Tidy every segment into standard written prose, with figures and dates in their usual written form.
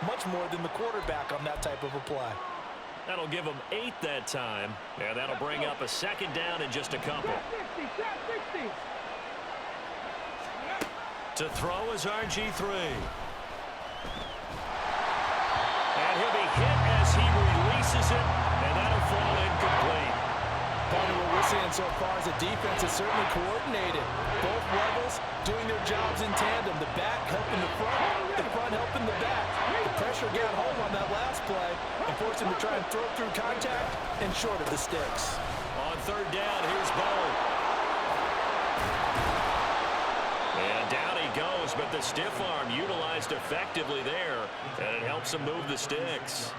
much more than the quarterback on that type of a play. That'll give them 8 that time. And that'll bring up a second down in just a couple. To throw is RG3. And he'll be hit as he releases it, and that'll fall incomplete. Partner, what we're seeing so far is the defense is certainly coordinated. Both levels doing their jobs in tandem. The back helping the front helping the back. The pressure got home on that last play and forced him to try and throw through contact and short of the sticks. On third down, here's Bowe. And down he goes, but the stiff arm utilized effectively there, and it helps him move the sticks.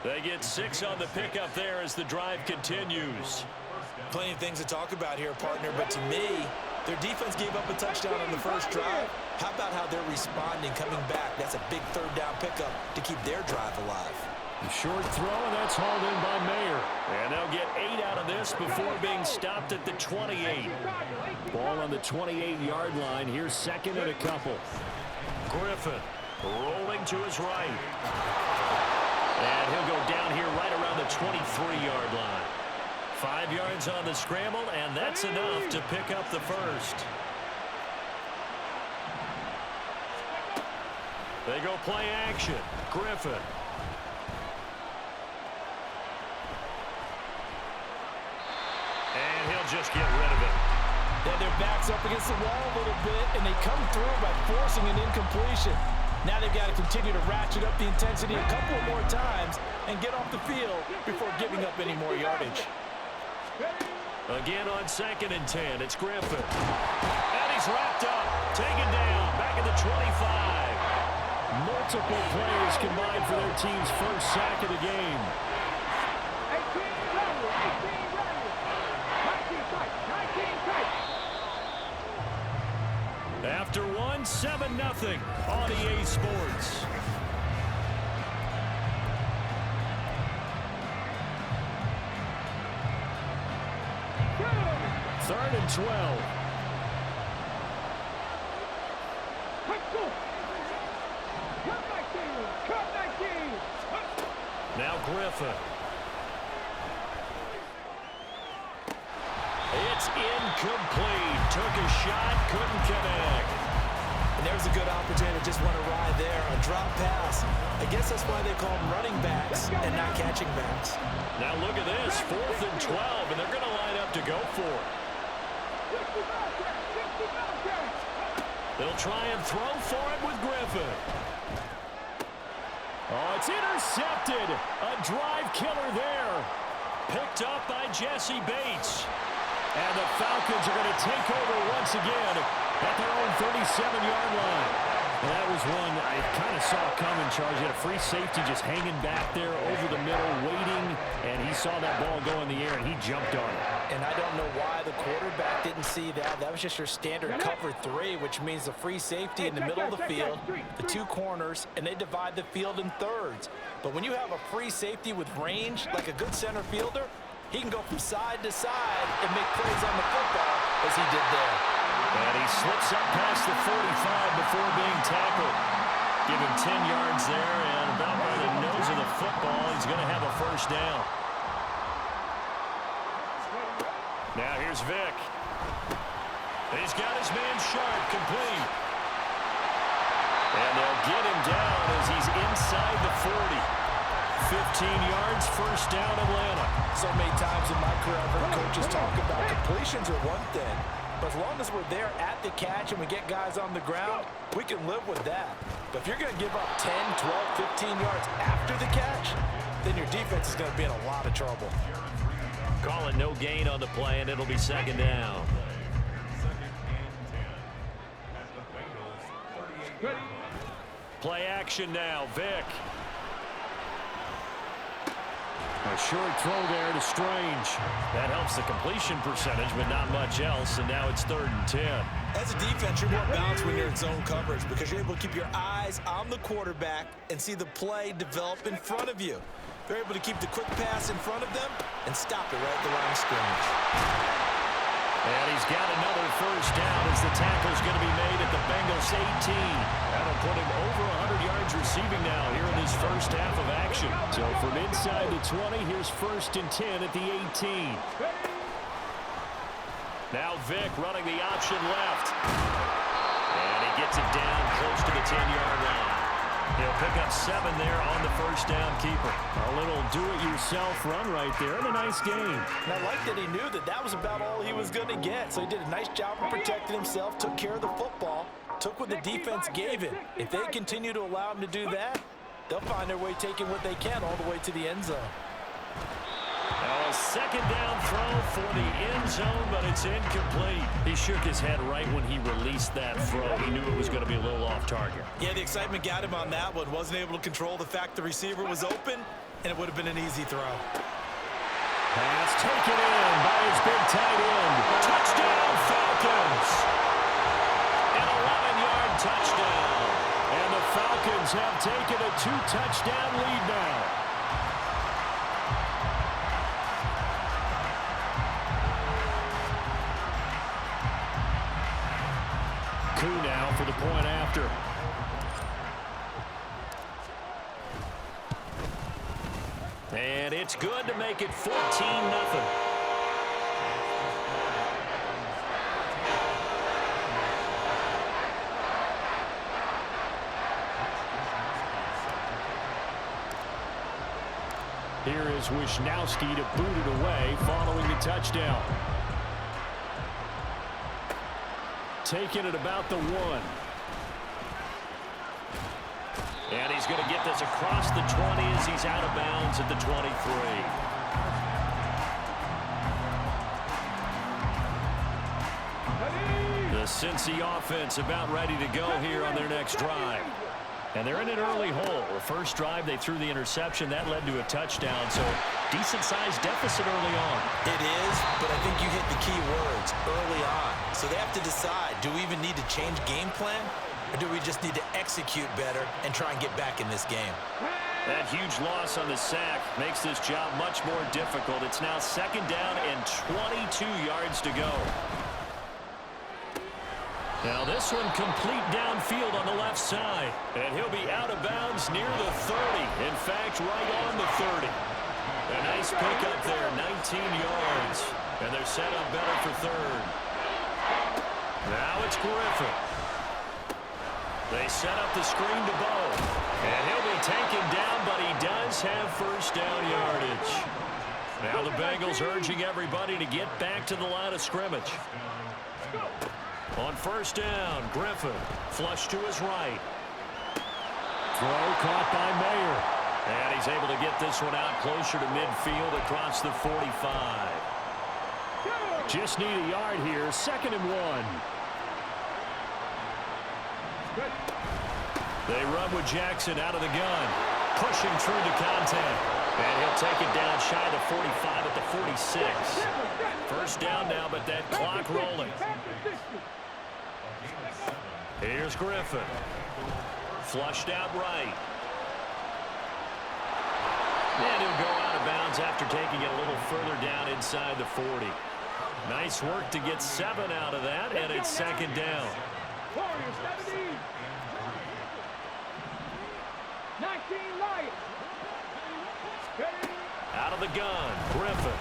They get 6 on the pickup there as the drive continues. Plenty of things to talk about here, partner, but to me, their defense gave up a touchdown on the first drive. How about how they're responding, coming back? That's a big third down pickup to keep their drive alive. The short throw, and that's hauled in by Mayer. And they'll get 8 out of this before being stopped at the 28. Ball on the 28-yard line. Here's second and a couple. Griffin rolling to his right. And he'll go down here right around the 23-yard line. 5 yards on the scramble, and that's enough to pick up the first. They go play action. Griffin. And he'll just get rid of it. Yeah, their back's up against the wall a little bit, and they come through by forcing an incompletion. Now they've got to continue to ratchet up the intensity a couple more times and get off the field before giving up any more yardage. Again on 2nd and 10, it's Griffin. And he's wrapped up, taken down, back at the 25. Multiple players combined for their team's first sack of the game. After one, 7-0 on EA Sports. Third and 12. Now Griffin. It's incomplete. Took a shot, couldn't connect. And there's a good opportunity to just want to ride there. A drop pass. I guess that's why they call them running backs and not catching backs. Now look at this. 4th and 12, and they're going to line up to go for it. They'll try and throw for it with Griffin. Oh, it's intercepted. A drive killer there. Picked up by Jesse Bates. And the Falcons are going to take over once again at their own 37-yard line. And that was one I kind of saw coming, Charles. You had a free safety just hanging back there over the middle, waiting, and he saw that ball go in the air, and he jumped on it. And I don't know why the quarterback didn't see that. That was just your standard cover 3, which means the free safety in the middle of the field, the 2 corners, and they divide the field in thirds. But when you have a free safety with range, like a good center fielder, he can go from side to side and make plays on the football as he did there. And he slips up past the 45 before being tackled. Give him 10 yards there, and about by the nose of the football, he's going to have a first down. Now here's Vick. He's got his man Sharp complete. And they'll get him down as he's inside the 40. 15 yards, first down, Atlanta. So many times in my career, I've heard coaches talk about completions are one thing, but as long as we're there at the catch and we get guys on the ground, we can live with that. But if you're going to give up 10, 12, 15 yards after the catch, then your defense is going to be in a lot of trouble. Calling no gain on the play, and it'll be second down. Play action now, Vick. A short throw there to Strange. That helps the completion percentage, but not much else, and now it's 3rd and 10. As a defense, you're more balanced when you're in zone coverage because you're able to keep your eyes on the quarterback and see the play develop in front of you. They're able to keep the quick pass in front of them and stop it right at the line of scrimmage. And he's got another first down as the tackle's going to be made at the Bengals 18. That'll put him over 100 yards receiving now here in this first half of action. So from inside the 20, here's 1st and 10 at the 18. Now Vick running the option left. And he gets it down close to the 10-yard line. He'll pick up 7 there on the first down keeper. A little do-it-yourself run right there, and a nice game. And I like that he knew that that was about all he was going to get. So he did a nice job of protecting himself, took care of the football, took what the defense gave him. If they continue to allow him to do that, they'll find their way taking what they can all the way to the end zone. Now a second down throw for the end zone, but it's incomplete. He shook his head right when he released that throw. He knew it was going to be a little off target. Yeah, the excitement got him on that one. Wasn't able to control the fact the receiver was open, and it would have been an easy throw. Pass taken in by his big tight end. Touchdown, Falcons! An 11-yard touchdown. And the Falcons have taken a 2-touchdown lead now. Koo now for the point after. And it's good to make it 14-0. Here is Wisnowski to boot it away following the touchdown. Taking it about the 1. And he's going to get this across the 20 as he's out of bounds at the 23. The Cincy offense about ready to go here on their next drive. And they're in an early hole. The first drive, they threw the interception. That led to a touchdown, so decent-sized deficit early on. It is, but I think you hit the key words, early on. So they have to decide, do we even need to change game plan, or do we just need to execute better and try and get back in this game? That huge loss on the sack makes this job much more difficult. It's now 2nd down and 22 yards to go. Now this one complete downfield on the left side. And he'll be out of bounds near the 30. In fact, right on the 30. A nice pickup there, 19 yards. And they're set up better for 3rd. Now it's Griffin. They set up the screen to Bo. And he'll be taken down, but he does have first down yardage. Now the Bengals urging everybody to get back to the line of scrimmage. On first down, Griffin, flush to his right. Throw caught by Mayer. And he's able to get this one out closer to midfield across the 45. Just need a yard here, 2nd and 1. They run with Jackson out of the gun, pushing through the contact. And he'll take it down shy of the 45 at the 46. First down now, but that clock rolling. Here's Griffin. Flushed out right. And he'll go out of bounds after taking it a little further down inside the 40. Nice work to get 7 out of that, and it's 2nd down. 19 Lions. Out of the gun, Griffin.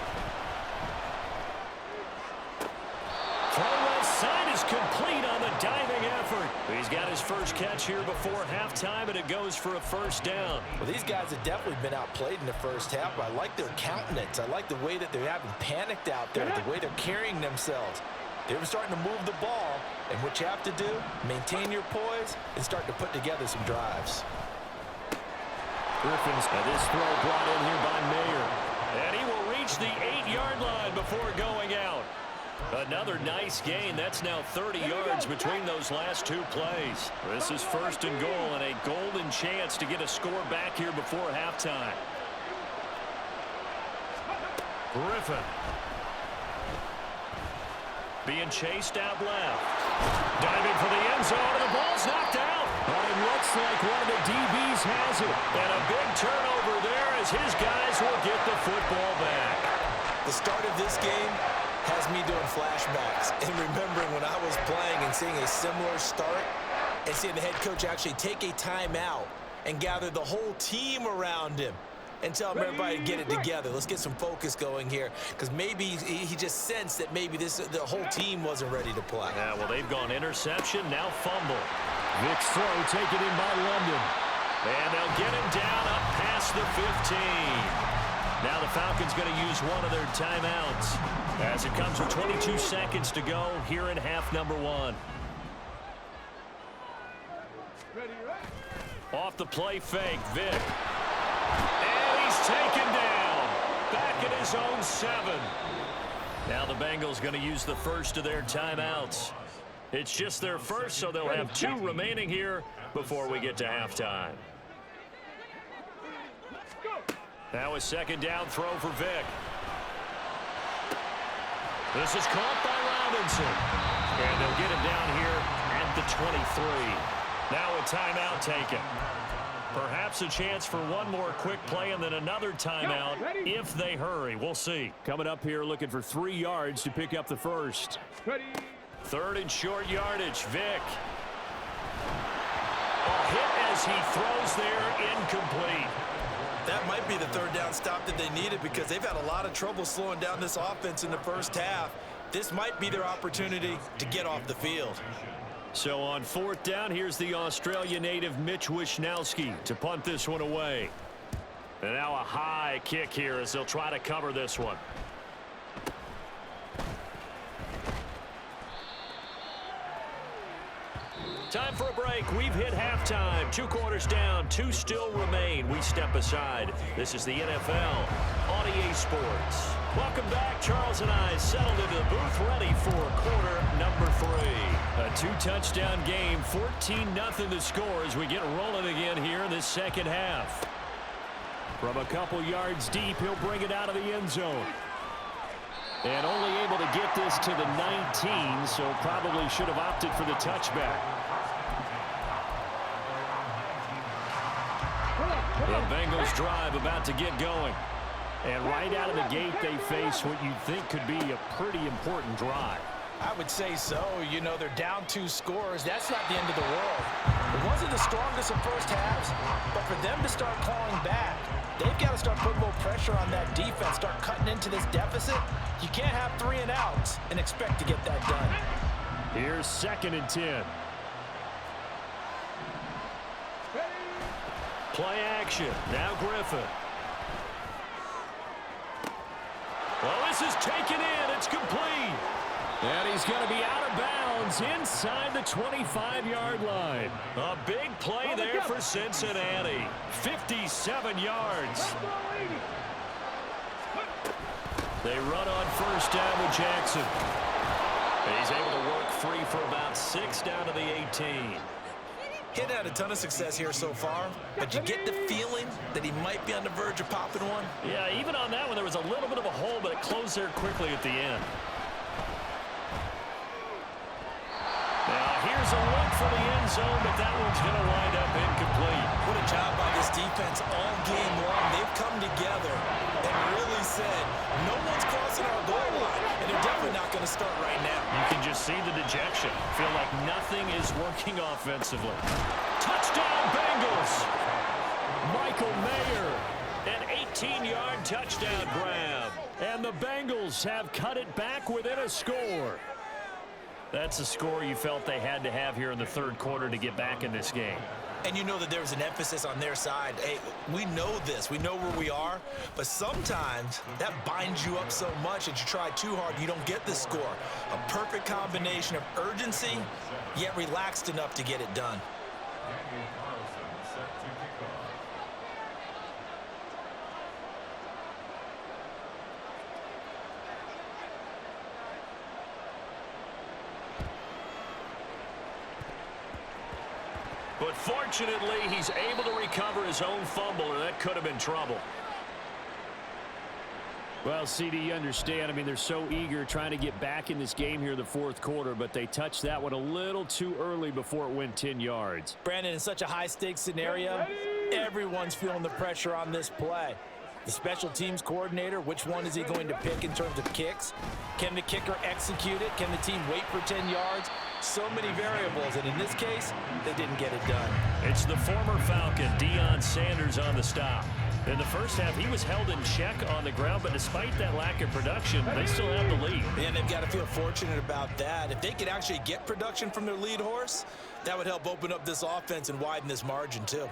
Throw left side is complete on the diving effort. He's got his first catch here before halftime, and it goes for a first down. Well, these guys have definitely been outplayed in the first half, but I like their countenance. I like the way that they haven't panicked out there, the way they're carrying themselves. They were starting to move the ball, and what you have to do, maintain your poise and start to put together some drives. Griffin's got this throw brought in here by Mayer. And he will reach the 8-yard line before going out. Another nice gain. That's now 30 yards between those last 2 plays. This is 1st and goal and a golden chance to get a score back here before halftime. Griffin. Being chased out left. Diving for the end zone, and the ball's knocked out. But it looks like one of the DBs has it. And a big turnover there as his guys will get the football back. The start of this game has me doing flashbacks and remembering when I was playing and seeing a similar start and seeing the head coach actually take a timeout and gather the whole team around him and tell everybody to get it together. Let's get some focus going here, because maybe he just sensed that maybe the whole team wasn't ready to play. Yeah, well, they've gone interception, now fumble. Vic's throw taken in by London. And they'll get him down up past the 15. Now the Falcons going to use one of their timeouts as it comes with 22 seconds to go here in half number 1. Off the play fake, Vic. And he's taken down. Back at his own 7. Now the Bengals going to use the first of their timeouts. It's just their first, so they'll have 2 remaining here before we get to halftime. Now a second down throw for Vic. This is caught by Robinson. And they'll get him down here at the 23. Now a timeout taken. Perhaps a chance for one more quick play and then another timeout if they hurry. We'll see. Coming up here looking for 3 yards to pick up the first. Third and short yardage. Vic. A hit as he throws there, incomplete. That might be the third down stop that they needed, because they've had a lot of trouble slowing down this offense in the first half. This might be their opportunity to get off the field. So on 4th down, here's the Australia native Mitch Wishnowsky to punt this one away. And now a high kick here as they'll try to cover this one. Time for a break. We've hit halftime. 2 quarters down. 2 still remain. We step aside. This is the NFL on EA Sports. Welcome back. Charles and I settled into the booth ready for quarter number 3. A 2-touchdown game. 14-0 the score as we get rolling again here in this second half. From a couple yards deep, he'll bring it out of the end zone. And only able to get this to the 19, so probably should have opted for the touchback. The Bengals drive about to get going. And right out of the gate, they face what you'd think could be a pretty important drive. I would say so. You know, they're down 2 scores. That's not the end of the world. It wasn't the strongest of first halves, but for them to start clawing back, they've got to start putting more pressure on that defense, start cutting into this deficit. You can't have 3 and outs and expect to get that done. Here's 2nd and 10. Play action. Now Griffin. Well, this is taken in. It's complete. And he's going to be out of bounds inside the 25-yard line. A big play there for Cincinnati. 57 yards. They run on first down with Jackson. He's able to work free for about 6 down to the 18. He'd had a ton of success here so far, but you get the feeling that he might be on the verge of popping one. Yeah, even on that one, there was a little bit of a hole, but it closed there quickly at the end. Now, here's a look for the end zone, but that one's going to wind up incomplete. What a job by this defense all game long. They've come together and really said, no one's crossing our goal line, and they're definitely not going to start right now. You can just see the dejection. Feel like nothing is working offensively. Touchdown, Bengals! Michael Mayer, an 18-yard touchdown grab. And the Bengals have cut it back within a score. That's a score you felt they had to have here in the third quarter to get back in this game. And you know that there's an emphasis on their side. Hey, we know this. We know where we are. But sometimes that binds you up so much that you try too hard, you don't get the score. A perfect combination of urgency, yet relaxed enough to get it done. But fortunately, he's able to recover his own fumble, and that could have been trouble. Well, CD, you understand. I mean, they're so eager trying to get back in this game here in the fourth quarter, but they touched that one a little too early before it went 10 yards. Brandon, in such a high-stakes scenario, everyone's feeling the pressure on this play. The special teams coordinator, which one is he going to pick in terms of kicks? Can the kicker execute it? Can the team wait for 10 yards? So many variables, and in this case, they didn't get it done. It's the former Falcon, Deion Sanders, on the stop. In the first half, he was held in check on the ground, but despite that lack of production, they still have the lead. And they've got to feel fortunate about that. If they could actually get production from their lead horse, that would help open up this offense and widen this margin too.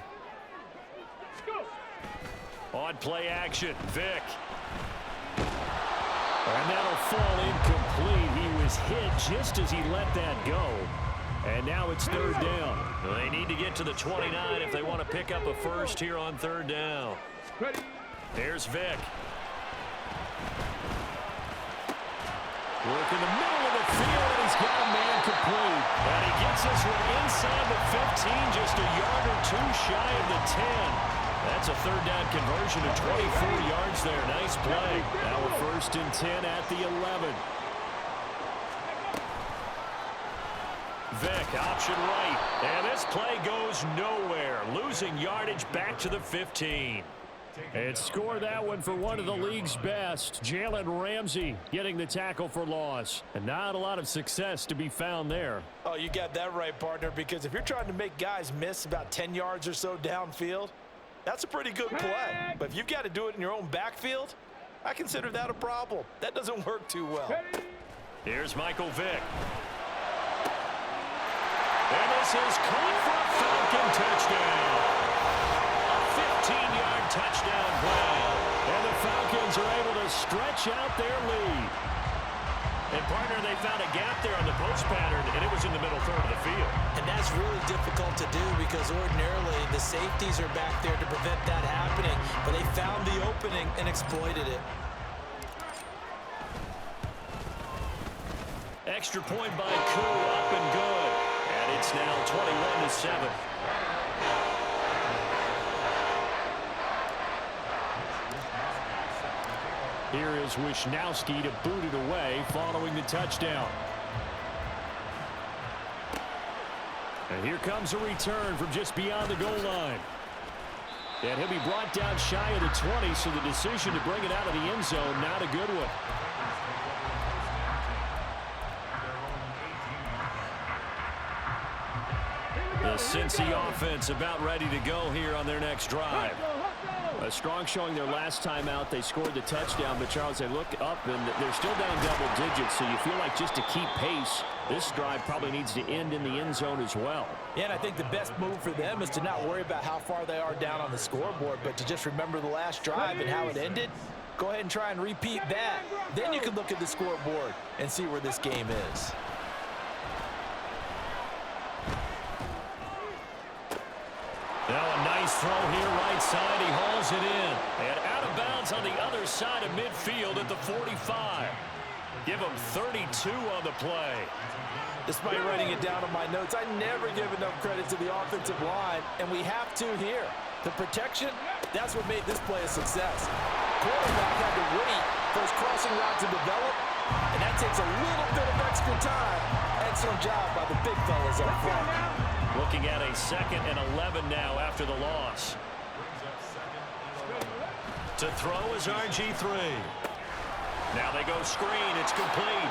On play action, Vick. And that'll fall incomplete. He was hit just as he let that go. And now it's third down. They need to get to the 29 if they want to pick up a first here on third down. Here's Vick. Work in the middle of the field, and he's got a man complete. And he gets this one inside the 15, just a yard or two shy of the 10. That's a third down conversion of 24 yards there. Nice play. Now we're first and 10 at the 11. Vick, option right. And this play goes nowhere. Losing yardage back to the 15. And score that one for one of the league's best. Jalen Ramsey getting the tackle for loss. And not a lot of success to be found there. Oh, you got that right, partner, because if you're trying to make guys miss about 10 yards or so downfield, that's a pretty good play. But if you've got to do it in your own backfield, I consider that a problem. That doesn't work too well. Here's Michael Vick. And this is caught for a Falcon touchdown. A 15-yard touchdown play. And the Falcons are able to stretch out their lead. And, partner, they found a gap there on the post pattern, and it was in the middle third of the field. And that's really difficult to do because ordinarily the safeties are back there to prevent that happening. But they found the opening and exploited it. Extra point by Koo, up and good. And it's now 21-7. Here is Wisnowski to boot it away following the touchdown. And here comes a return from just beyond the goal line. And he'll be brought down shy of the 20, so the decision to bring it out of the end zone, not a good one. The Cincy offense about ready to go here on their next drive. A strong showing their last time out. They scored the touchdown, but Charles, they look up and they're still down double digits, so you feel like just to keep pace, this drive probably needs to end in the end zone as well. Yeah, and I think the best move for them is to not worry about how far they are down on the scoreboard, but to just remember the last drive and how it ended. Go ahead and try and repeat that. Then you can look at the scoreboard and see where this game is. Now a nice throw here right side. He hauls it in. And out of bounds on the other side of midfield at the 45. Give him 32 on the play. Despite writing it down on my notes, I never give enough credit to the offensive line, and we have to here. The protection, that's what made this play a success. Quarterback had to wait for his crossing route to develop, and that takes a little bit of extra time. Excellent job by the big fellas up front. Looking at a 2nd and 11 now after the loss. To throw is RG3. Now they go screen. It's complete.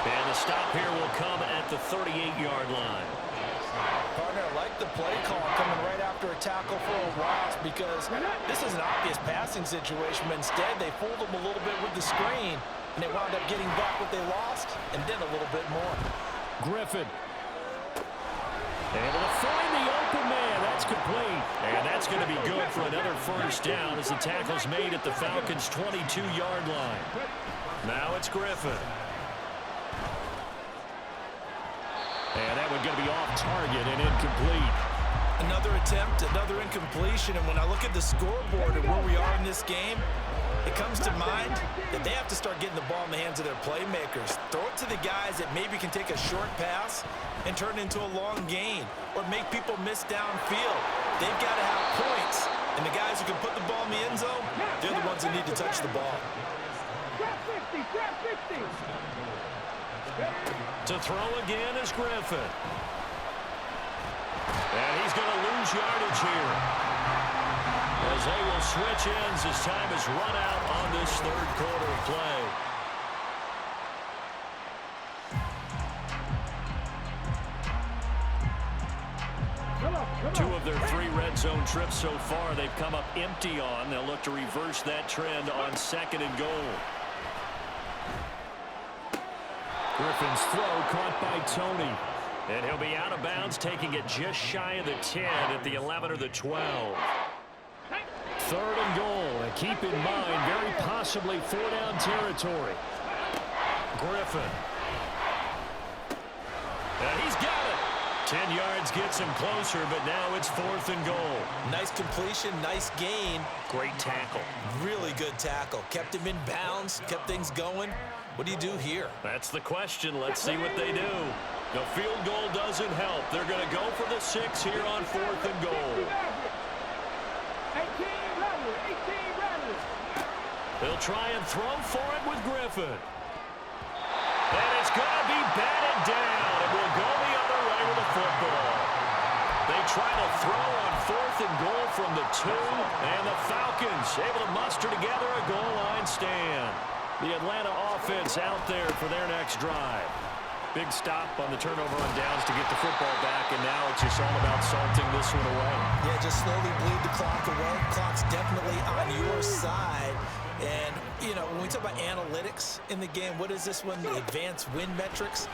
And the stop here will come at the 38-yard line. Partner, I like the play call coming right after a tackle for a loss because this is an obvious passing situation, but instead they fooled them a little bit with the screen, and they wound up getting back what they lost and then a little bit more. Griffin. Able to find the open man. That's complete. And that's going to be good for another first down as the tackle's made at the Falcons' 22-yard line. Now it's Griffin. And that one going to be off target and incomplete. Another attempt, another incompletion, and when I look at the scoreboard and where we are in this game, it comes to mind that they have to start getting the ball in the hands of their playmakers. Throw it to the guys that maybe can take a short pass and turn it into a long gain or make people miss downfield. They've got to have points, and the guys who can put the ball in the end zone, they're the ones that need to touch the ball. To throw again is Griffin. And he's going to lose yardage here. As they will switch ends as time is run out on this third quarter of play. Two of zone trips so far they've come up empty on. They'll look to reverse that trend on 2nd and goal. Griffin's throw caught by Tony. And he'll be out of bounds, taking it just shy of the 10 at the 11 or the 12. 3rd and goal. And keep in mind, very possibly 4-down territory. Griffin. And he's got it. 10 yards gets him closer, but now it's 4th and goal. Nice completion, nice gain. Great tackle. Really good tackle. Kept him in bounds, kept things going. What do you do here? That's the question. Let's see what they do. The field goal doesn't help. They're going to go for the 6 here on 4th and goal. 18 runners. They'll try and throw for it with Griffin. And it's going to be batted down. It will go the other way with the football. They try to throw on 4th and goal from the 2, and the Falcons able to muster together a goal line stand. The Atlanta offense out there for their next drive. Big stop on the turnover on downs to get the football back, and now it's just all about salting this one away. Yeah, just slowly bleed the clock away. Clock's definitely on your side. And, you know, when we talk about analytics in the game, what is this one? The advanced win metrics?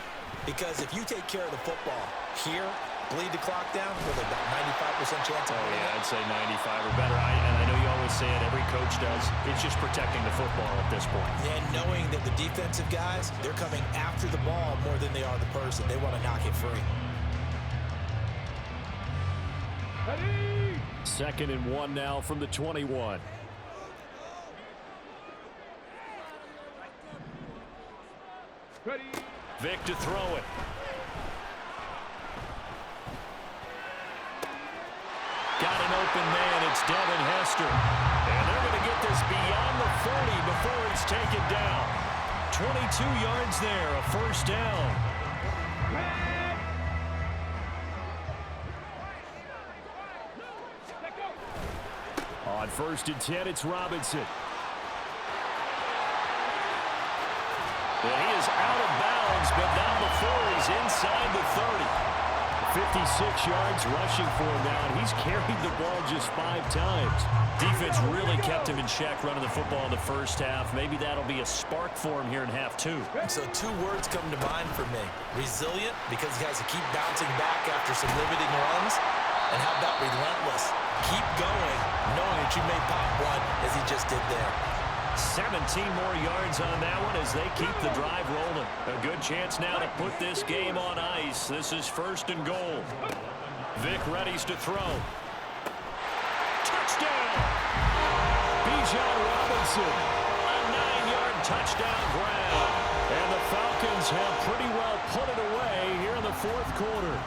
Because if you take care of the football here, bleed the clock down, with about 95% chance of winning. Yeah, I'd say 95 or better. And I know you always say it, every coach does. It's just protecting the football at this point. And knowing that the defensive guys, they're coming after the ball more than they are the person. They want to knock it free. 2nd and 1 now from the 21. Ready. Vic to throw it. Got an open man. It's Devin Hester. And they're going to get this beyond the 40 before it's taken down. 22 yards there, a 1st down. On 1st and 10, it's Robinson. And he is out of bounds, but not before he's inside the 30. 56 yards rushing for him now, and he's carried the ball just 5 times. Defense really kept him in check running the football in the 1st half. Maybe that'll be a spark for him here in half 2. So 2 words come to mind for me. Resilient, because he has to keep bouncing back after some limiting runs. And how about relentless? Keep going, knowing that you may pop one as he just did there. 17 more yards on that one as they keep the drive rolling. A good chance now to put this game on ice. This is 1st and goal. Vic readies to throw. Touchdown! Bijan Robinson. A 9-yard touchdown grab. And the Falcons have pretty well put it away here in the 4th quarter.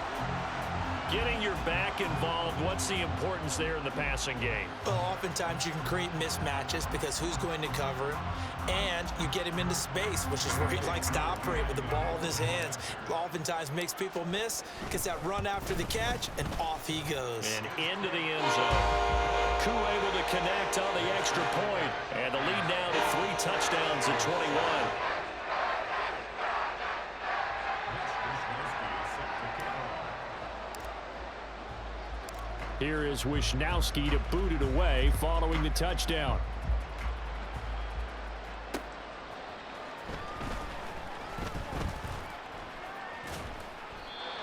Getting your back involved, what's the importance there in the passing game? Well, oftentimes you can create mismatches because who's going to cover him, and you get him into space, which is where he likes to operate with the ball in his hands. Oftentimes makes people miss, gets that run after the catch, and off he goes. And into the end zone. Koo able to connect on the extra point, and the lead now to 3 touchdowns at 21. Here is Wisnowski to boot it away following the touchdown.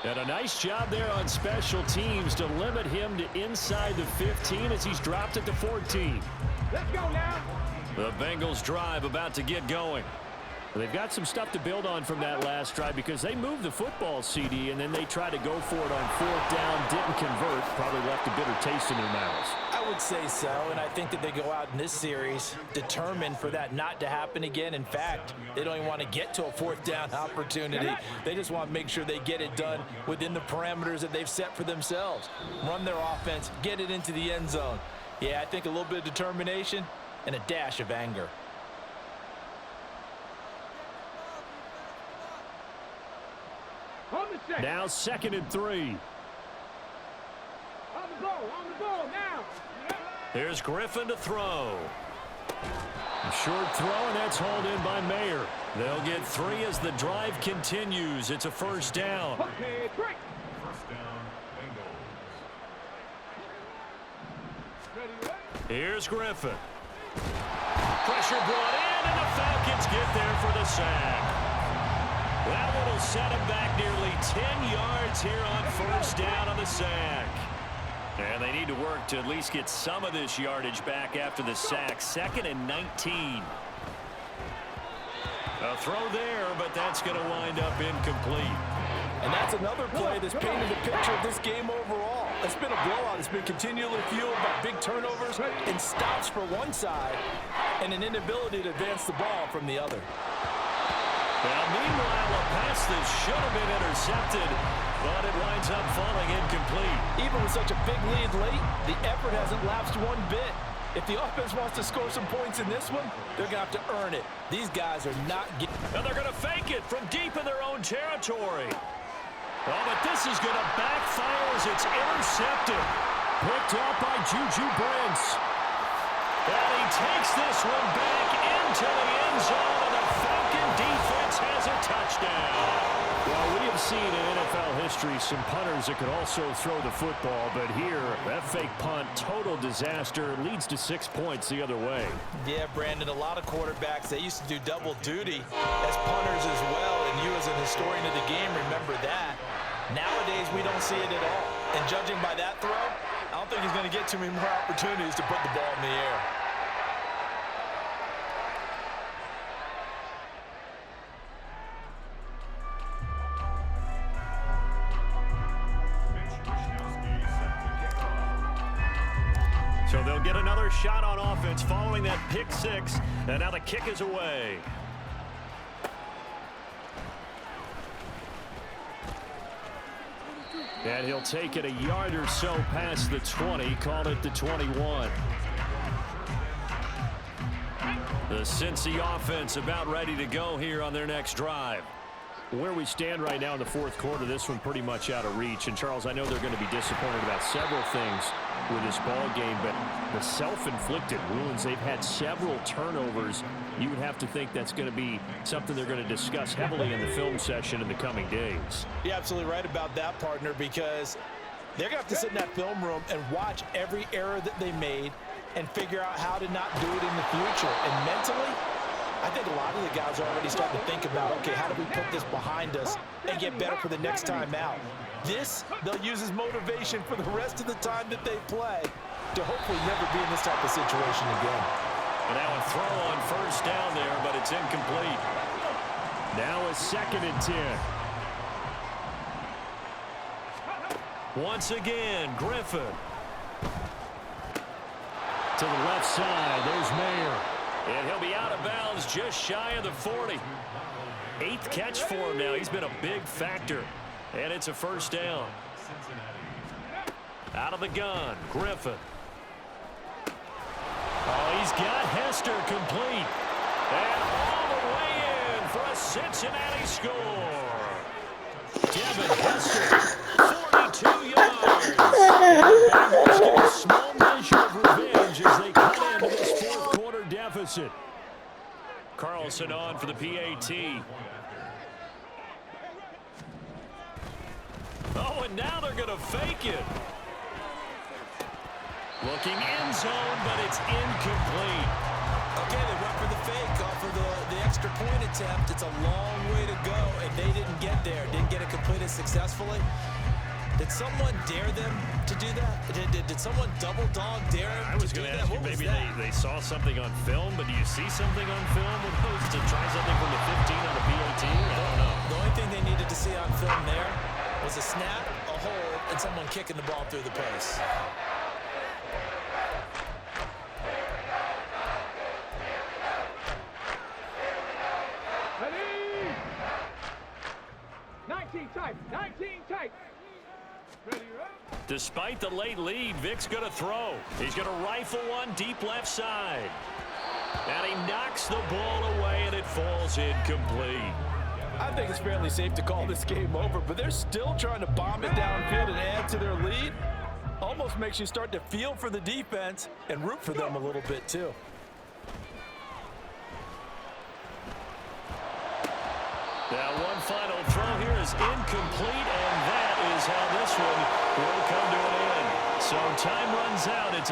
And a nice job there on special teams to limit him to inside the 15 as he's dropped it to 14. Let's go now. The Bengals drive about to get going. They've got some stuff to build on from that last drive because they moved the football, CD, and then they tried to go for it on 4th down, didn't convert, probably left a bitter taste in their mouths. I would say so, and I think that they go out in this series determined for that not to happen again. In fact, they don't even want to get to a 4th down opportunity. They just want to make sure they get it done within the parameters that they've set for themselves. Run their offense, get it into the end zone. Yeah, I think a little bit of determination and a dash of anger. Now 2nd and 3. On the ball now. Here's Griffin to throw. A short throw, and that's hauled in by Mayer. They'll get 3 as the drive continues. It's a 1st down. Okay, break. Here's Griffin. Pressure brought in, and the Falcons get there for the sack. That one will set him back nearly 10 yards here on first down on the sack. And they need to work to at least get some of this yardage back after the sack. 2nd and 19. A throw there, but that's going to wind up incomplete. And that's another play that's painted the picture of this game overall. It's been a blowout. It's been continually fueled by big turnovers and stops for one side and an inability to advance the ball from the other. Now, meanwhile, a pass that should have been intercepted, but it winds up falling incomplete. Even with such a big lead late, the effort hasn't lapsed one bit. If the offense wants to score some points in this one, they're going to have to earn it. These guys are not getting... And they're going to fake it from deep in their own territory. Oh, but this is going to backfire as it's intercepted. Picked up by Juju Brents. And he takes this one back into the end zone, and the Falcon defense has a touchdown. Well, we have seen in NFL history some punters that could also throw the football, but here, that fake punt, total disaster, leads to 6 points the other way. Yeah, Brandon, a lot of quarterbacks, they used to do double duty as punters as well, and you as an historian of the game remember that. Nowadays, we don't see it at all. And judging by that throw, I don't think he's going to get too many more opportunities to put the ball in the air. So they'll get another shot on offense following that pick six, and now the kick is away. And he'll take it a yard or so past the 20, call it the 21. The Cincy offense about ready to go here on their next drive. Where we stand right now in the fourth quarter, this one pretty much out of reach. And, Charles, I know they're going to be disappointed about several things with this ball game, but the self-inflicted wounds, they've had several turnovers. You would have to think that's going to be something they're going to discuss heavily in the film session in the coming days. You're absolutely right about that, partner, because they're going to have to sit in that film room and watch every error that they made and figure out how to not do it in the future. And mentally, I think a lot of the guys are already starting to think about, okay, how do we put this behind us and get better for the next time out? This, they'll use as motivation for the rest of the time that they play to hopefully never be in this type of situation again. And now a throw on first down there, but it's incomplete. Now a 2nd and 10. Once again, Griffin. To the left side, there's Mayer. And he'll be out of bounds just shy of the 40. 8th catch for him now. He's been a big factor. And it's a first down. Out of the gun, Griffin. Oh, he's got Hester complete. And all the way in for a Cincinnati score. Devin Hester, 42 yards. And the Bengals get a small measure of revenge as they cut into this fourth quarter deficit. Carlson on for the PAT. Oh, and now they're going to fake it. Looking end zone, but it's incomplete. Okay, they went for the fake off of the extra point attempt. It's a long way to go, and they didn't get there. Didn't get it completed successfully. Did someone dare them to do that? Did someone double dog dare them I was going to ask you, maybe they saw something on film, but do you see something on film with those to try something from the 15 on the PAT? I don't know. The only thing they needed to see on film there was a snap, a hold, and someone kicking the ball through the post. Ready? 19 tight. 19 tight. Ready, up. Despite the late lead, Vic's going to throw. He's going to rifle one deep left side. And he knocks the ball away, and it falls incomplete. I think it's fairly safe to call this game over, but they're still trying to bomb it downfield and add to their lead. Almost makes you start to feel for the defense and root for them a little bit, too. Now one final throw here is incomplete, and that is how this one will come to an end. So time runs out. It's